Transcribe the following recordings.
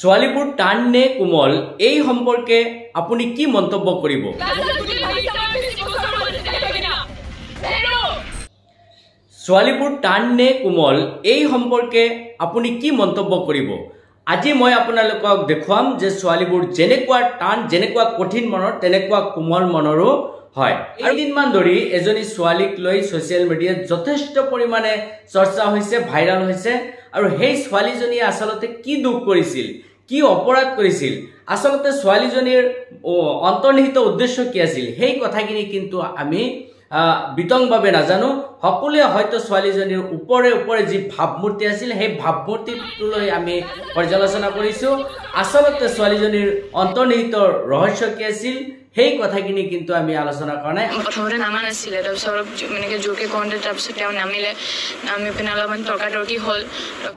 ছোৱালীবোৰ টান নে কোমল এই সম্পৰ্কে আপুনি কি মন্তব্য কৰিব? ছোৱালীবোৰ টান নে কোমল এই সম্পৰ্কে আপুনি কি মন্তব্য কৰিব? আজি মই আপোনালোকক দেখুৱাম যে ছোৱালীবোৰ যেনেকুৱা টান যেনেকুৱা কঠিন মনৰ তেনেকুৱা কোমল মনৰো হয়। এদিনমান ধৰি এজনী ছোৱালীক লৈ সোশ্যাল মিডিয়াত যথেষ্ট পৰিমাণে চৰ্চা হৈছে, ভাইৰাল হৈছে আৰু সেই ছোৱালীজনীয়ে আচলতে কি দুখ কৰিছিল, কি অপৰাধ কৰিছিল, আচলতে ছোৱালীজনীৰ অন্তৰ্নিহিত উদ্দেশ্য কি আছিল, সেই কথাখিনি কিন্তু আমি বিতংভাৱে নাজানো। সকলোৱে হয়তো ছোৱালীজনীৰ ওপৰে ওপৰে যি ভাৱমূৰ্তি আছিল সেই ভাৱমূৰ্তিটোলৈ আমি পৰ্যালোচনা কৰিছোঁ। আচলতে ছোৱালীজনীৰ অন্তৰ্নিহিত ৰহস্য কি আছিল সেই কথাখিনি কিন্তু আমি আলোচনা কৰা নাই। প্ৰথমতে নামা নাছিলে, তাৰপিছত অলপ এনেকৈ জোৰকৈ কওঁতে তাৰপিছত তেওঁ নামিলে, নামি পিনে অলপমান তৰ্কাতৰ্কি হ'ল।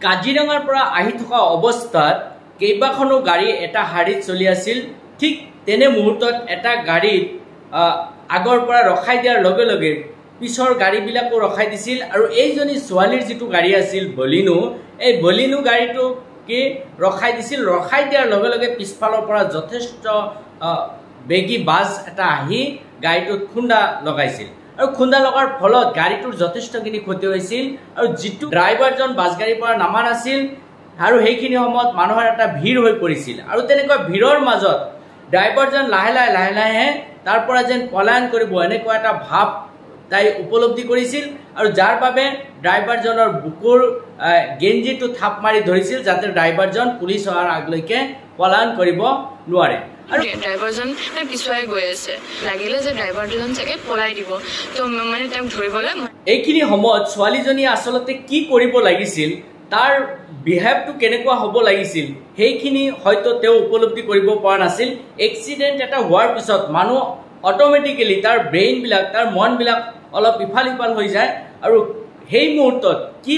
কাজিৰঙাৰ পৰা আহি থকা অৱস্থাত কেইবাখনো গাড়ী এটা শাৰীত চলি আছিল। ঠিক তেনে মুহূৰ্তত এটা গাড়ীত আগৰ পৰা ৰখাই দিয়াৰ লগে লগে পিছৰ গাড়ীবিলাকো ৰখাই দিছিল আৰু এইজনী ছোৱালীৰ যিটো গাড়ী আছিল বলিনো, এই বলিনো গাড়ীটোকে ৰখাই দিছিল। ৰখাই দিয়াৰ লগে লগে পিছফালৰ পৰা যথেষ্ট বেগী বাছ এটা আহি গাড়ীটোত খুন্দা লগাইছিল আৰু খুন্দা লগাৰ ফলত গাড়ীটোৰ যথেষ্টখিনি ক্ষতি হৈছিল আৰু যিটো ড্ৰাইভাৰজন বাছ গাড়ীৰ পৰা নামা নাছিল আৰু সেইখিনি সময়ত মানুহৰ এটা ভিৰ হৈ পৰিছিল আৰু তেনেকুৱা ভিৰৰ মাজত ড্ৰাইভাৰজন লাহে লাহে তাৰ পৰা যেন পলায়ন কৰিব এনেকুৱা এটা ভাৱ তাই উপলব্ধি কৰিছিল আৰু যাৰ বাবে ড্ৰাইভাৰজনৰ বুকুৰ গেঞ্জিটো থাপ মাৰি ধৰিছিল যাতে ড্ৰাইভাৰজন পুলিচ অহাৰ আগলৈকে পলায়ন কৰিব নোৱাৰে। আৰু ড্ৰাইভাৰজন পিছুৱাই গৈ আছে, লাগিলে যে ড্ৰাইভাৰজন চাগে পলাই দিব, তো মানে তেওঁক ধৰিবলৈ। এইখিনি সময়ত ছোৱালীজনীয়ে আচলতে কি কৰিব লাগিছিল, তাৰ বিহেভটো কেনেকুৱা হ'ব লাগিছিল সেইখিনি হয়তো তেওঁ উপলব্ধি কৰিব পৰা নাছিল। এক্সিডেণ্ট এটা হোৱাৰ পিছত মানুহ অট'মেটিকেলি তাৰ ব্ৰেইনবিলাক, তাৰ মনবিলাক অলপ ইফাল সিফাল হৈ যায় আৰু সেই মুহূৰ্তত কি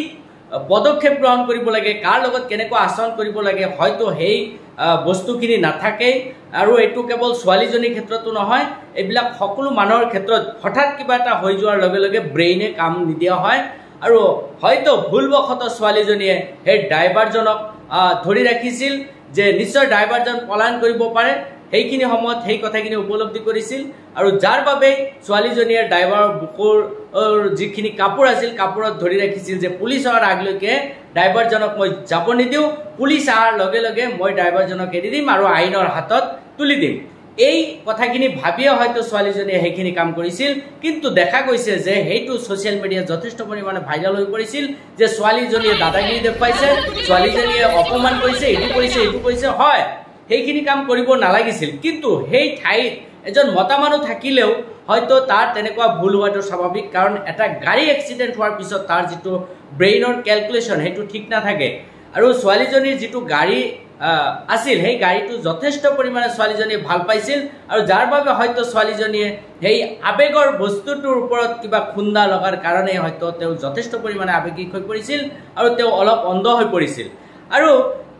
পদক্ষেপ গ্ৰহণ কৰিব লাগে, কাৰ লগত কেনেকুৱা আচৰণ কৰিব লাগে হয়তো সেই বস্তুখিনি নাথাকেই। আৰু এইটো কেৱল ছোৱালীজনীৰ ক্ষেত্ৰতো নহয়, এইবিলাক সকলো মানুহৰ ক্ষেত্ৰত হঠাৎ কিবা এটা হৈ যোৱাৰ লগে লগে ব্ৰেইনে কাম নিদিয়া হয় আৰু হয়তো ভুলবশতঃ ছোৱালীজনীয়ে সেই ড্ৰাইভাৰজনক ধৰি ৰাখিছিল যে নিশ্চয় ড্ৰাইভাৰজন পলায়ন কৰিব পাৰে, সেইখিনি সময়ত সেই কথাখিনি উপলব্ধি কৰিছিল আৰু যাৰ বাবে ছোৱালীজনীয়ে ড্ৰাইভাৰৰ বুকুৰ যিখিনি কাপোৰ আছিল কাপোৰত ধৰি ৰাখিছিল যে পুলিচ অহাৰ আগলৈকে ড্ৰাইভাৰজনক মই যাব নিদিওঁ, পুলিচ অহাৰ লগে লগে মই ড্ৰাইভাৰজনক এৰি দিম আৰু আইনৰ হাতত তুলি দিম। এই কথাখিনি ভাবিয়ে হয়তো ছোৱালীজনীয়ে সেইখিনি কাম কৰিছিল, কিন্তু দেখা গৈছে যে সেইটো ছ'চিয়েল মিডিয়াত যথেষ্ট পৰিমাণে ভাইৰেল হৈ পৰিছিল যে ছোৱালীজনীয়ে দাদাগিৰি দেখুৱাইছে, ছোৱালীজনীয়ে অপমান কৰিছে, এইটো কৰিছে। হয়, সেইখিনি কাম কৰিব নালাগিছিল, কিন্তু সেই ঠাইত এজন মতা মানুহ থাকিলেও হয়তো তাৰ তেনেকুৱা ভুল হোৱাটো স্বাভাৱিক, কাৰণ এটা গাড়ী এক্সিডেণ্ট হোৱাৰ পিছত তাৰ যিটো ব্ৰেইনৰ কেলকুলেশ্যন সেইটো ঠিক নাথাকে আৰু ছোৱালীজনীৰ যিটো গাড়ী আছিল সেই গাড়ীটো যথেষ্ট পৰিমাণে ছোৱালীজনীয়ে ভাল পাইছিল আৰু যাৰ বাবে হয়তো ছোৱালীজনীয়ে সেই আৱেগৰ বস্তুটোৰ ওপৰত কিবা খুন্দা লগাৰ কাৰণে হয়তো তেওঁ যথেষ্ট পৰিমাণে আৱেগিক হৈ পৰিছিল আৰু তেওঁ অলপ অন্ধ হৈ পৰিছিল। আৰু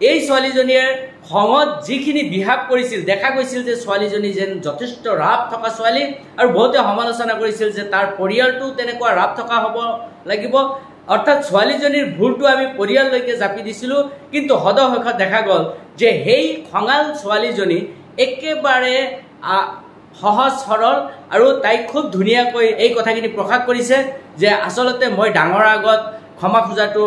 এই ছোৱালীজনীয়ে খঙত যিখিনি বিহেভ কৰিছিল দেখা গৈছিল যে ছোৱালীজনী যেন যথেষ্ট ৰাপ থকা ছোৱালী আৰু বহুতে সমালোচনা কৰিছিল যে তাৰ পৰিয়ালটো তেনেকুৱা ৰাপ থকা হ'ব লাগিব, অৰ্থাৎ ছোৱালীজনীৰ ভুলটো আমি পৰিয়াললৈকে জাপি দিছিলোঁ, কিন্তু সদশেষত দেখা গ'ল যে সেই খঙাল ছোৱালীজনী একেবাৰে সহজ সৰল আৰু তাই খুব ধুনীয়াকৈ এই কথাখিনি প্ৰকাশ কৰিছে যে আচলতে মই ডাঙৰ আগত ক্ষমা খোজাটো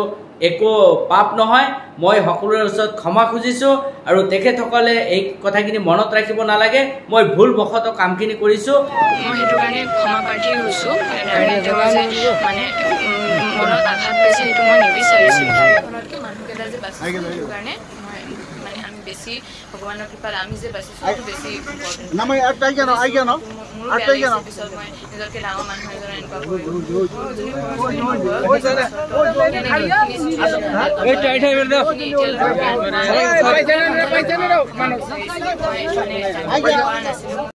একো পাপ নহয়, মই সকলোৰে ওচৰত ক্ষমা খুজিছোঁ আৰু তেখেতসকলে এই কথাখিনি মনত ৰাখিব নালাগে, মই ভুলবশতঃ কামখিনি কৰিছোঁ, মই সেইটো কাৰণে ক্ষমা প্ৰাৰ্থী হৈছোঁ, মানে মনত আঘাত পাইছে সেইটো মই নিবিচাৰিছিলোঁ। মানুহকেইটা যে বাচিছোঁ সেইটো কাৰণে মানে আমি বেছি ভগৱানৰ কৃপাত আমি যে বাচিছোঁ সেইটো বেছি পিছত মই নিজকে ডাঙৰ মানুহ এজন এনেকুৱা